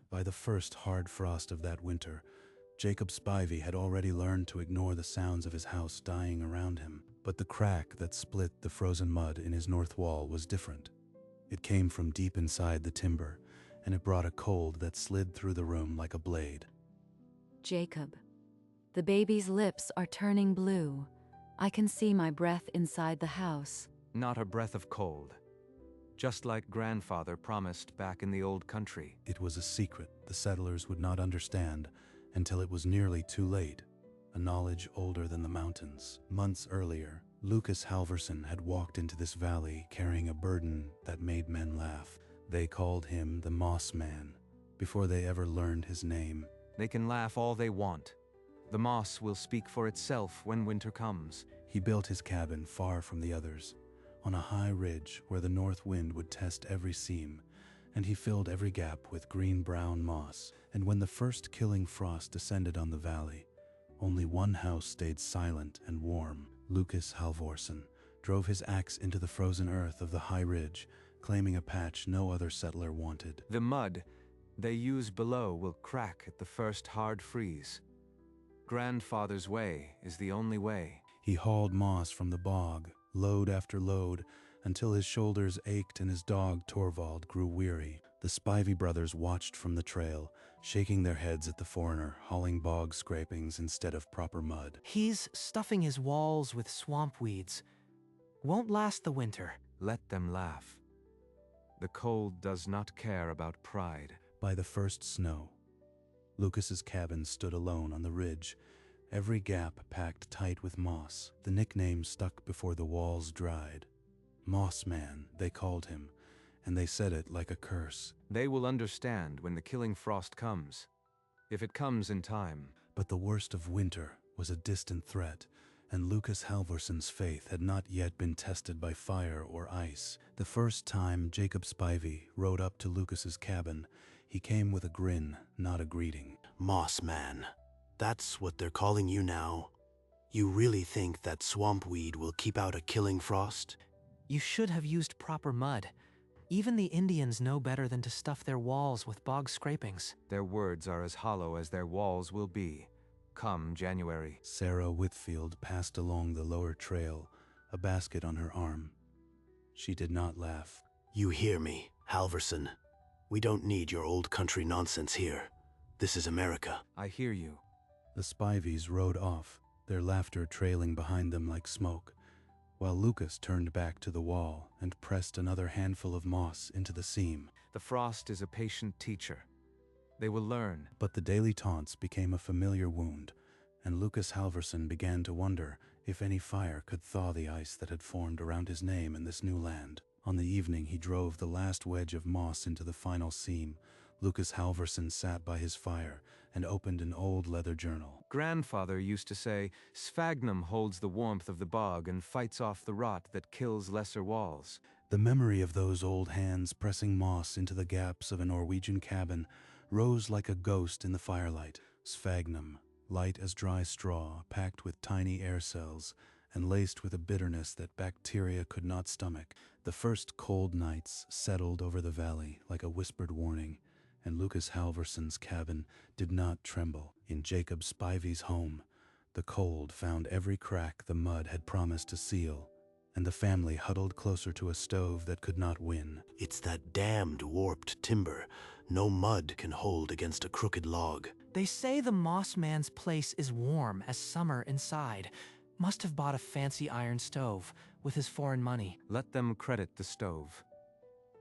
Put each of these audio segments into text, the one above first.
By the first hard frost of that winter, Jacob Spivey had already learned to ignore the sounds of his house dying around him. But the crack that split the frozen mud in his north wall was different. It came from deep inside the timber, and it brought a cold that slid through the room like a blade. Jacob, the baby's lips are turning blue. I can see my breath inside the house. Not a breath of cold. Just like grandfather promised back in the old country. It was a secret the settlers would not understand until it was nearly too late, a knowledge older than the mountains. Months earlier, Lucas Halverson had walked into this valley carrying a burden that made men laugh. They called him the Moss Man before they ever learned his name. They can laugh all they want. The moss will speak for itself when winter comes. He built his cabin far from the others, on a high ridge where the north wind would test every seam, and he filled every gap with green-brown moss. And when the first killing frost descended on the valley, only one house stayed silent and warm. Lucas Halvorsen drove his axe into the frozen earth of the high ridge, claiming a patch no other settler wanted. The mud they use below will crack at the first hard freeze. Grandfather's way is the only way. He hauled moss from the bog, load after load, until his shoulders ached and his dog Torvald grew weary. The Spivey brothers watched from the trail, shaking their heads at the foreigner, hauling bog scrapings instead of proper mud. He's stuffing his walls with swamp weeds. Won't last the winter. Let them laugh. The cold does not care about pride. By the first snow, Lucas's cabin stood alone on the ridge, every gap packed tight with moss. The nickname stuck before the walls dried. Moss Man, they called him, and they said it like a curse. They will understand when the killing frost comes, if it comes in time. But the worst of winter was a distant threat, and Lucas Halvorsen's faith had not yet been tested by fire or ice. The first time Jacob Spivey rode up to Lucas's cabin, he came with a grin, not a greeting. Moss Man, that's what they're calling you now? You really think that swamp weed will keep out a killing frost? You should have used proper mud. Even the Indians know better than to stuff their walls with bog scrapings. Their words are as hollow as their walls will be, come January. Sarah Whitfield passed along the lower trail, a basket on her arm. She did not laugh. You hear me, Halverson. We don't need your old country nonsense here. This is America. I hear you. The Spiveys rode off, their laughter trailing behind them like smoke, while Lucas turned back to the wall and pressed another handful of moss into the seam. The frost is a patient teacher. They will learn. But the daily taunts became a familiar wound, and Lucas Halverson began to wonder if any fire could thaw the ice that had formed around his name in this new land. On the evening he drove the last wedge of moss into the final seam, Lucas Halverson sat by his fire and opened an old leather journal. Grandfather used to say, sphagnum holds the warmth of the bog and fights off the rot that kills lesser walls. The memory of those old hands pressing moss into the gaps of a Norwegian cabin rose like a ghost in the firelight. Sphagnum, light as dry straw, packed with tiny air cells, and laced with a bitterness that bacteria could not stomach. The first cold nights settled over the valley like a whispered warning, and Lucas Halverson's cabin did not tremble. In Jacob Spivey's home, the cold found every crack the mud had promised to seal, and the family huddled closer to a stove that could not win. It's that damned warped timber. No mud can hold against a crooked log. They say the Moss Man's place is warm as summer inside. Must have bought a fancy iron stove with his foreign money. Let them credit the stove.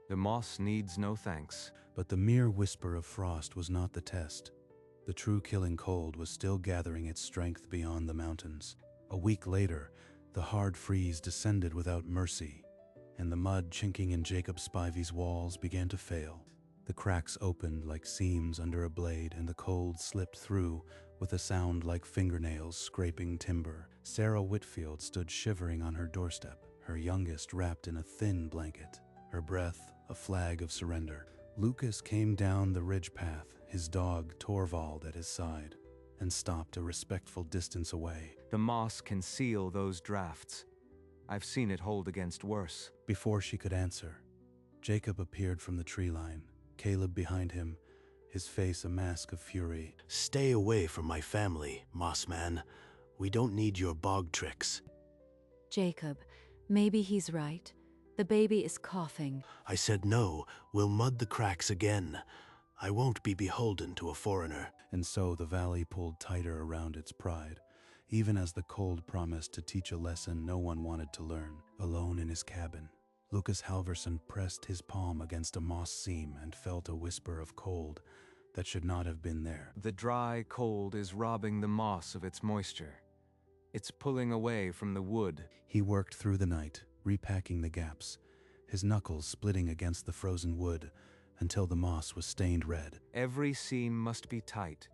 The moss needs no thanks. But the mere whisper of frost was not the test. The true killing cold was still gathering its strength beyond the mountains. A week later, the hard freeze descended without mercy, and the mud chinking in Jacob Spivey's walls began to fail. The cracks opened like seams under a blade, and the cold slipped through with a sound like fingernails scraping timber. Sarah Whitfield stood shivering on her doorstep, her youngest wrapped in a thin blanket, her breath a flag of surrender. Lucas came down the ridge path, his dog Torvald at his side, and stopped a respectful distance away. The moss can seal those drafts. I've seen it hold against worse. Before she could answer, Jacob appeared from the tree line, Caleb behind him, his face a mask of fury. Stay away from my family, Mossman. We don't need your bog tricks. Jacob, maybe he's right. The baby is coughing. I said no, we'll mud the cracks again. I won't be beholden to a foreigner. And so the valley pulled tighter around its pride, even as the cold promised to teach a lesson no one wanted to learn. Alone in his cabin, Lucas Halverson pressed his palm against a moss seam and felt a whisper of cold that should not have been there. The dry cold is robbing the moss of its moisture. It's pulling away from the wood. He worked through the night, repacking the gaps, his knuckles splitting against the frozen wood until the moss was stained red. Every seam must be tight.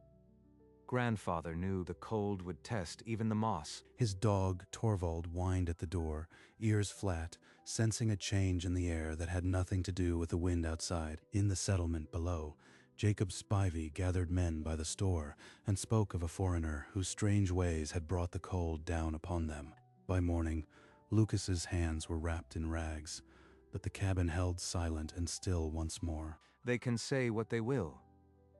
Grandfather knew the cold would test even the moss. His dog, Torvald, whined at the door, ears flat, sensing a change in the air that had nothing to do with the wind outside. In the settlement below, Jacob Spivey gathered men by the store and spoke of a foreigner whose strange ways had brought the cold down upon them. By morning, Lucas's hands were wrapped in rags, but the cabin held silent and still once more. They can say what they will.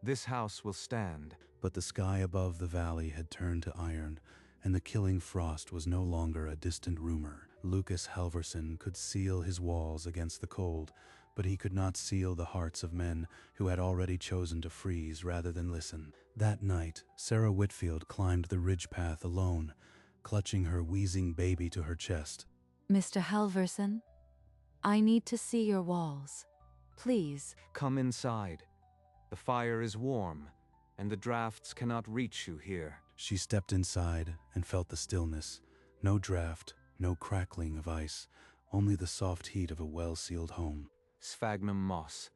This house will stand. But the sky above the valley had turned to iron, and the killing frost was no longer a distant rumor. Lucas Halverson could seal his walls against the cold, but he could not seal the hearts of men who had already chosen to freeze rather than listen. That night, Sarah Whitfield climbed the ridge path alone, clutching her wheezing baby to her chest. Mr. Halverson, I need to see your walls. Please. Come inside. The fire is warm, and the drafts cannot reach you here. She stepped inside and felt the stillness. No draft, no crackling of ice, only the soft heat of a well-sealed home. Sphagnum moss.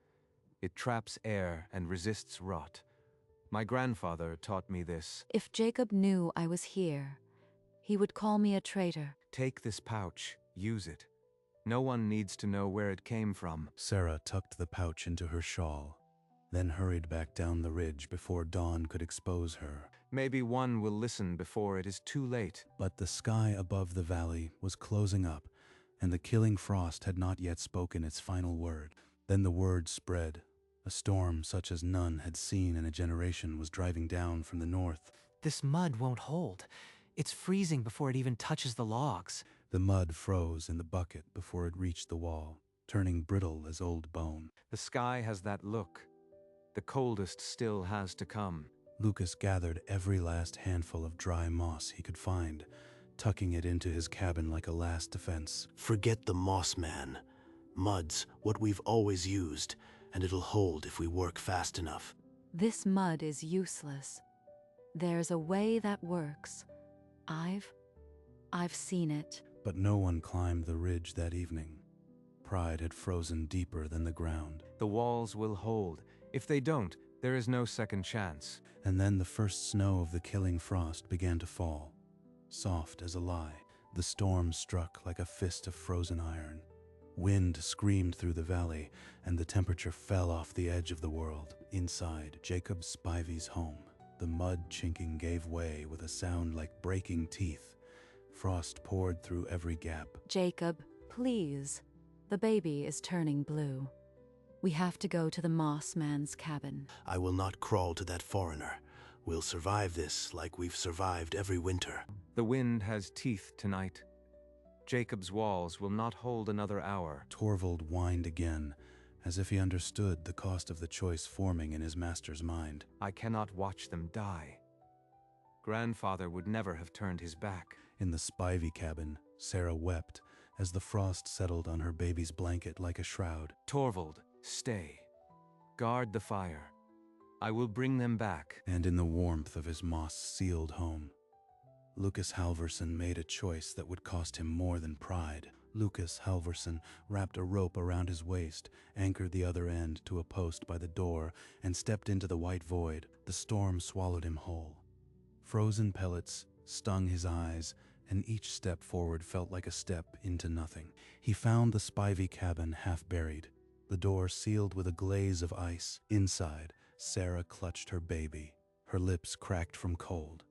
It traps air and resists rot. My grandfather taught me this. If Jacob knew I was here, he would call me a traitor. Take this pouch, use it. No one needs to know where it came from. Sarah tucked the pouch into her shawl, then hurried back down the ridge before dawn could expose her. Maybe one will listen before it is too late. But the sky above the valley was closing up, and the killing frost had not yet spoken its final word. Then the word spread. A storm such as none had seen in a generation was driving down from the north. This mud won't hold. It's freezing before it even touches the logs. The mud froze in the bucket before it reached the wall, turning brittle as old bone. The sky has that look. The coldest still has to come. Lucas gathered every last handful of dry moss he could find, tucking it into his cabin like a last defense. Forget the moss, man. Mud's what we've always used, and it'll hold if we work fast enough. This mud is useless. There's a way that works. I've seen it. But no one climbed the ridge that evening. Pride had frozen deeper than the ground. The walls will hold. If they don't, there is no second chance. And then the first snow of the killing frost began to fall, soft as a lie. The storm struck like a fist of frozen iron. Wind screamed through the valley, and the temperature fell off the edge of the world. Inside Jacob Spivey's home, the mud chinking gave way with a sound like breaking teeth. Frost poured through every gap. Jacob, please. The baby is turning blue. We have to go to the Moss Man's cabin. I will not crawl to that foreigner. We'll survive this like we've survived every winter. The wind has teeth tonight. Jacob's walls will not hold another hour. Torvald whined again, as if he understood the cost of the choice forming in his master's mind. I cannot watch them die. Grandfather would never have turned his back. In the Spivey cabin, Sarah wept as the frost settled on her baby's blanket like a shroud. Torvald, stay. Guard the fire. I will bring them back. And in the warmth of his moss-sealed home, Lucas Halverson made a choice that would cost him more than pride. Lucas Halverson wrapped a rope around his waist, anchored the other end to a post by the door, and stepped into the white void. The storm swallowed him whole. Frozen pellets stung his eyes, and each step forward felt like a step into nothing. He found the Spivey cabin half buried, the door sealed with a glaze of ice. Inside, Sarah clutched her baby, her lips cracked from cold.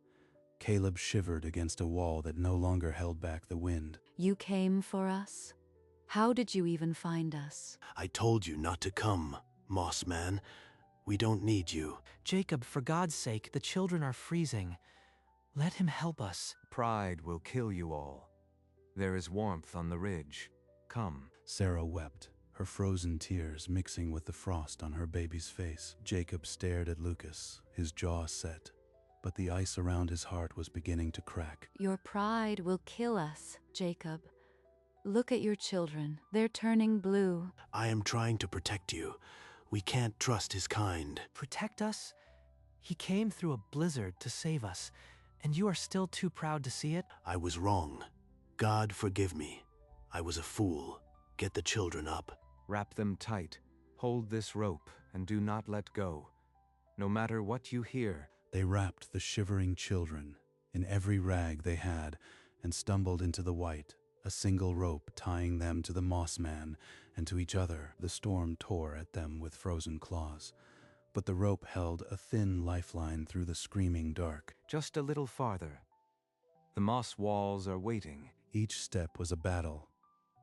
Caleb shivered against a wall that no longer held back the wind. You came for us? How did you even find us? I told you not to come, Moss Man. We don't need you. Jacob, for God's sake, the children are freezing. Let him help us. Pride will kill you all. There is warmth on the ridge. Come. Sarah wept, her frozen tears mixing with the frost on her baby's face. Jacob stared at Lucas, his jaw set, but the ice around his heart was beginning to crack. Your pride will kill us, Jacob. Look at your children. They're turning blue. I am trying to protect you. We can't trust his kind. Protect us? He came through a blizzard to save us, and you are still too proud to see it? I was wrong. God forgive me. I was a fool. Get the children up. Wrap them tight. Hold this rope and do not let go. No matter what you hear. They wrapped the shivering children in every rag they had and stumbled into the white, a single rope tying them to the moss man and to each other. The storm tore at them with frozen claws, but the rope held a thin lifeline through the screaming dark. Just a little farther. The moss walls are waiting. Each step was a battle,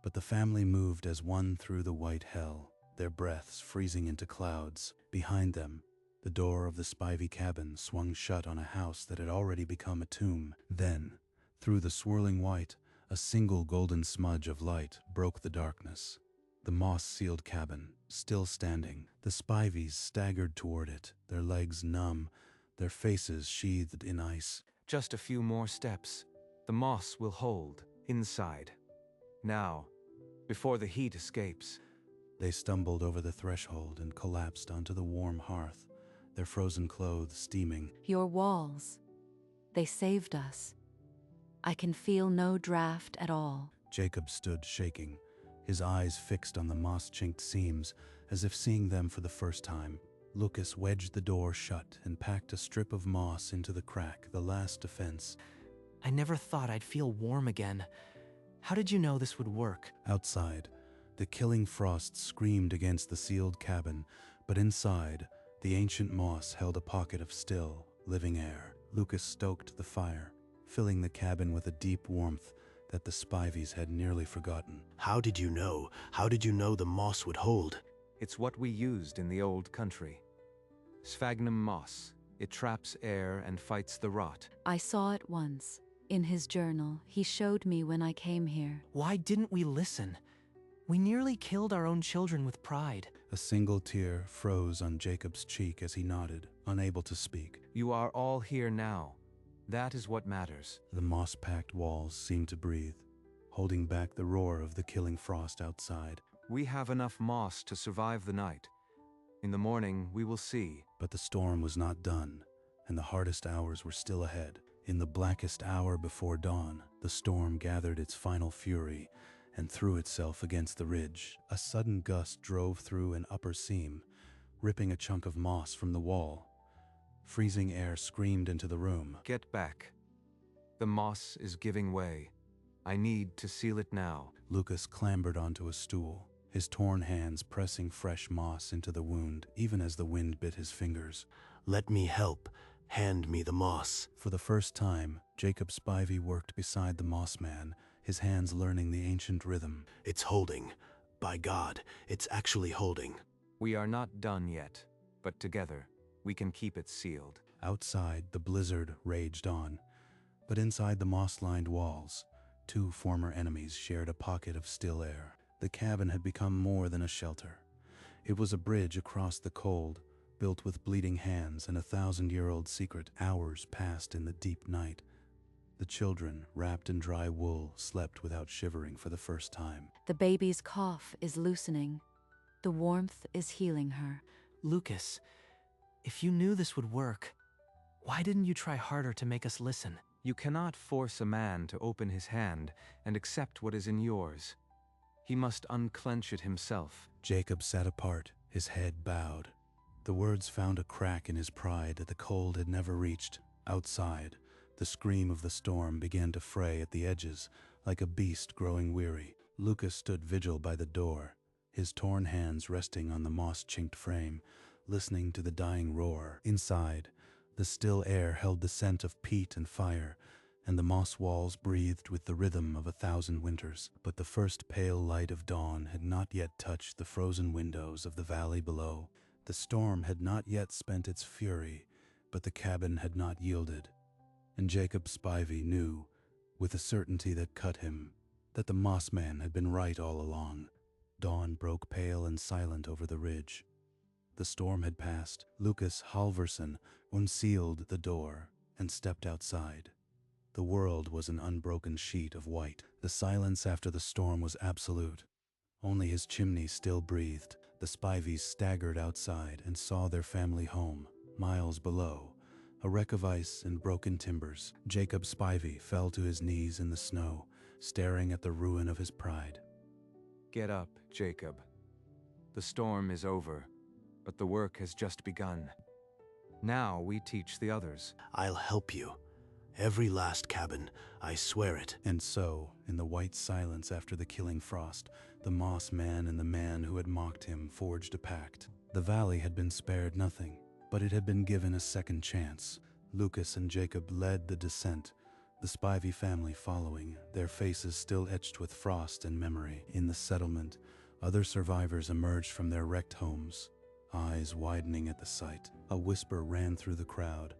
but the family moved as one through the white hell, their breaths freezing into clouds. Behind them, the door of the Spivey cabin swung shut on a house that had already become a tomb. Then, through the swirling white, a single golden smudge of light broke the darkness. The moss-sealed cabin, still standing. The Spiveys staggered toward it, their legs numb, their faces sheathed in ice. Just a few more steps. The moss will hold, inside. Now, before the heat escapes. They stumbled over the threshold and collapsed onto the warm hearth, their frozen clothes steaming. Your walls. They saved us. I can feel no draft at all. Jacob stood shaking, his eyes fixed on the moss-chinked seams, as if seeing them for the first time. Lucas wedged the door shut and packed a strip of moss into the crack, the last defense. I never thought I'd feel warm again. How did you know this would work? Outside, the killing frost screamed against the sealed cabin, but inside, the ancient moss held a pocket of still, living air. Lucas stoked the fire, filling the cabin with a deep warmth that the Spiveys had nearly forgotten. How did you know? How did you know the moss would hold? It's what we used in the old country. Sphagnum moss. It traps air and fights the rot. I saw it once. In his journal, he showed me when I came here. Why didn't we listen? We nearly killed our own children with pride. A single tear froze on Jacob's cheek as he nodded, unable to speak. You are all here now. That is what matters. The moss-packed walls seemed to breathe, holding back the roar of the killing frost outside. We have enough moss to survive the night. In the morning, we will see. But the storm was not done, and the hardest hours were still ahead. In the blackest hour before dawn, the storm gathered its final fury and threw itself against the ridge. A sudden gust drove through an upper seam, ripping a chunk of moss from the wall. Freezing air screamed into the room. Get back. The moss is giving way. I need to seal it now. Lucas clambered onto a stool, his torn hands pressing fresh moss into the wound, even as the wind bit his fingers. Let me help. Hand me the moss. For the first time, Jacob Spivey worked beside the moss man, his hands learning the ancient rhythm. It's holding. By God, it's actually holding. We are not done yet, but together, we can keep it sealed. Outside, the blizzard raged on, but inside the moss-lined walls, two former enemies shared a pocket of still air. The cabin had become more than a shelter. It was a bridge across the cold, built with bleeding hands and a 1,000-year-old secret. Hours passed in the deep night. The children, wrapped in dry wool, slept without shivering for the first time. The baby's cough is loosening. The warmth is healing her. Lucas, if you knew this would work, why didn't you try harder to make us listen? You cannot force a man to open his hand and accept what is in yours. He must unclench it himself. Jacob sat apart, his head bowed. The words found a crack in his pride that the cold had never reached. Outside, the scream of the storm began to fray at the edges, like a beast growing weary. Lucas stood vigil by the door, his torn hands resting on the moss-chinked frame, listening to the dying roar. Inside, the still air held the scent of peat and fire, and the moss walls breathed with the rhythm of 1,000 winters. But the first pale light of dawn had not yet touched the frozen windows of the valley below. The storm had not yet spent its fury, but the cabin had not yielded, and Jacob Spivey knew, with a certainty that cut him, that the Moss Man had been right all along. Dawn broke pale and silent over the ridge. The storm had passed. Lucas Halverson unsealed the door and stepped outside. The world was an unbroken sheet of white. The silence after the storm was absolute. Only his chimney still breathed. The Spiveys staggered outside and saw their family home, miles below, a wreck of ice and broken timbers. Jacob Spivey fell to his knees in the snow, staring at the ruin of his pride. Get up, Jacob. The storm is over, but the work has just begun. Now we teach the others. I'll help you. Every last cabin, I swear it. And so, in the white silence after the killing frost, the Moss Man and the man who had mocked him forged a pact. The valley had been spared nothing, but it had been given a second chance. Lucas and Jacob led the descent, the Spivey family following, their faces still etched with frost and memory. In the settlement, other survivors emerged from their wrecked homes, eyes widening at the sight. A whisper ran through the crowd.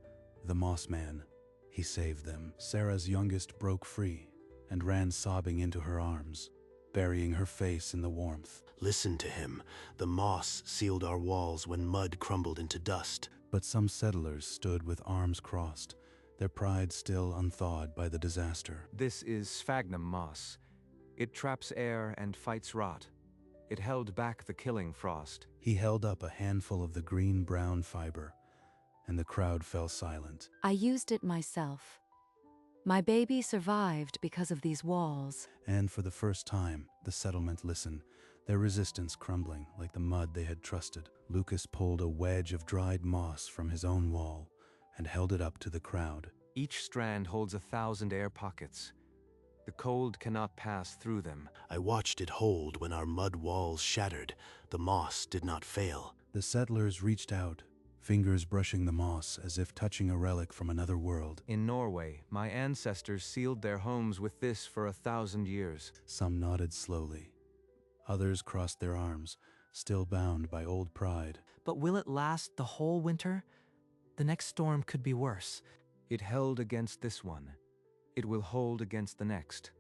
The Moss Man, he saved them. Sarah's youngest broke free and ran sobbing into her arms, burying her face in the warmth. Listen to him. The moss sealed our walls when mud crumbled into dust. But some settlers stood with arms crossed, their pride still unthawed by the disaster. This is sphagnum moss. It traps air and fights rot. It held back the killing frost. He held up a handful of the green-brown fiber, and the crowd fell silent. I used it myself. My baby survived because of these walls. And for the first time, the settlement listened, their resistance crumbling like the mud they had trusted. Lucas pulled a wedge of dried moss from his own wall and held it up to the crowd. Each strand holds 1,000 air pockets. The cold cannot pass through them. I watched it hold when our mud walls shattered. The moss did not fail. The settlers reached out, fingers brushing the moss as if touching a relic from another world. In Norway, my ancestors sealed their homes with this for 1,000 years. Some nodded slowly. Others crossed their arms, still bound by old pride. But will it last the whole winter? The next storm could be worse. It held against this one. It will hold against the next.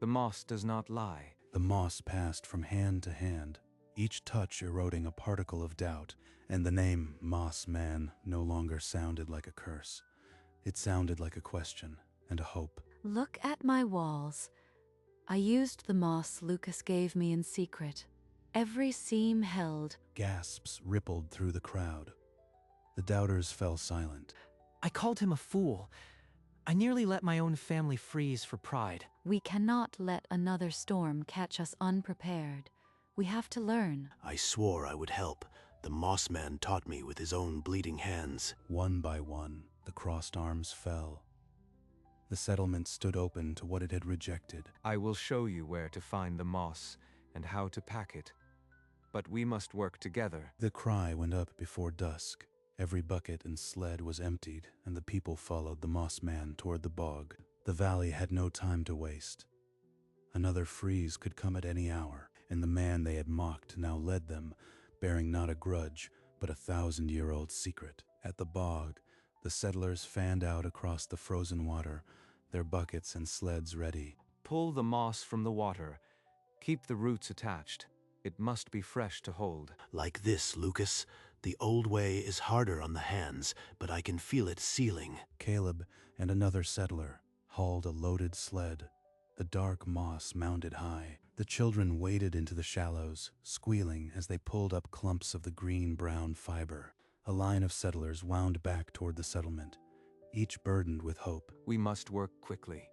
The moss does not lie. The moss passed from hand to hand, each touch eroding a particle of doubt, and the name Moss Man no longer sounded like a curse. It sounded like a question and a hope. Look at my walls. I used the moss Lucas gave me in secret. Every seam held. Gasps rippled through the crowd. The doubters fell silent. I called him a fool. I nearly let my own family freeze for pride. We cannot let another storm catch us unprepared. We have to learn. I swore I would help. The Moss Man taught me with his own bleeding hands. One by one, the crossed arms fell. The settlement stood open to what it had rejected. I will show you where to find the moss and how to pack it. But we must work together. The cry went up before dusk. Every bucket and sled was emptied, and the people followed the Moss Man toward the bog. The valley had no time to waste. Another freeze could come at any hour, and the man they had mocked now led them, bearing not a grudge, but 1,000-year-old secret. At the bog, the settlers fanned out across the frozen water, their buckets and sleds ready. Pull the moss from the water. Keep the roots attached. It must be fresh to hold. Like this, Lucas. The old way is harder on the hands, but I can feel it sealing. Caleb and another settler hauled a loaded sled. The dark moss mounted high. The children waded into the shallows, squealing as they pulled up clumps of the green-brown fiber. A line of settlers wound back toward the settlement, each burdened with hope. We must work quickly.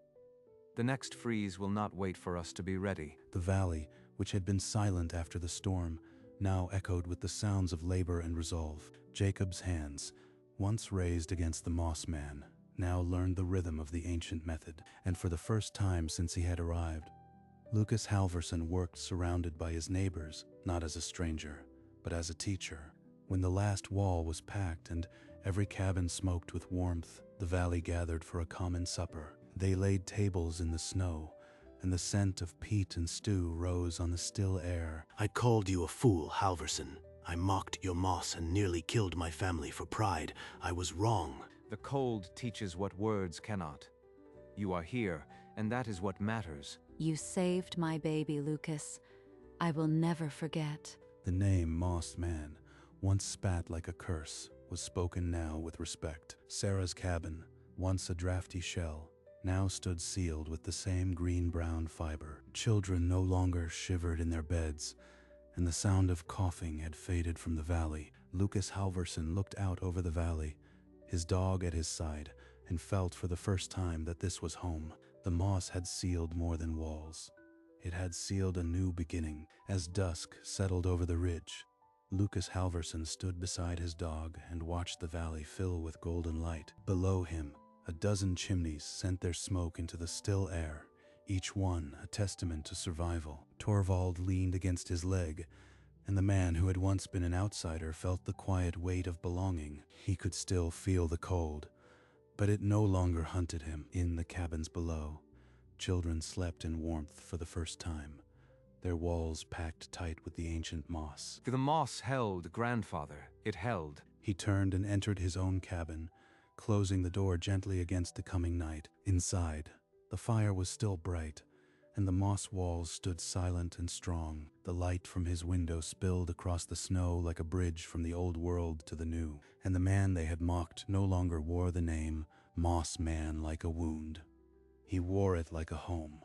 The next freeze will not wait for us to be ready. The valley, which had been silent after the storm, now echoed with the sounds of labor and resolve. Jacob's hands, once raised against the Moss Man, now learned the rhythm of the ancient method, and for the first time since he had arrived, Lucas Halverson worked surrounded by his neighbors, not as a stranger, but as a teacher. When the last wall was packed and every cabin smoked with warmth, the valley gathered for a common supper. They laid tables in the snow, and the scent of peat and stew rose on the still air. I called you a fool, Halverson. I mocked your moss and nearly killed my family for pride. I was wrong. The cold teaches what words cannot. You are here, and that is what matters. You saved my baby, Lucas. I will never forget. The name Moss Man, once spat like a curse, was spoken now with respect. Sarah's cabin, once a drafty shell, now stood sealed with the same green-brown fiber. Children no longer shivered in their beds, and the sound of coughing had faded from the valley. Lucas Halverson looked out over the valley, his dog at his side, and felt for the first time that this was home. The moss had sealed more than walls. It had sealed a new beginning. As dusk settled over the ridge, Lucas Halverson stood beside his dog and watched the valley fill with golden light. Below him, a dozen chimneys sent their smoke into the still air, each one a testament to survival. Torvald leaned against his leg, and the man who had once been an outsider felt the quiet weight of belonging. He could still feel the cold, but it no longer hunted him. In the cabins below, children slept in warmth for the first time, their walls packed tight with the ancient moss. The moss held, grandfather. It held. He turned and entered his own cabin, closing the door gently against the coming night. Inside, the fire was still bright, and the moss walls stood silent and strong. The light from his window spilled across the snow like a bridge from the old world to the new, and the man they had mocked no longer wore the name Moss Man like a wound. He wore it like a home.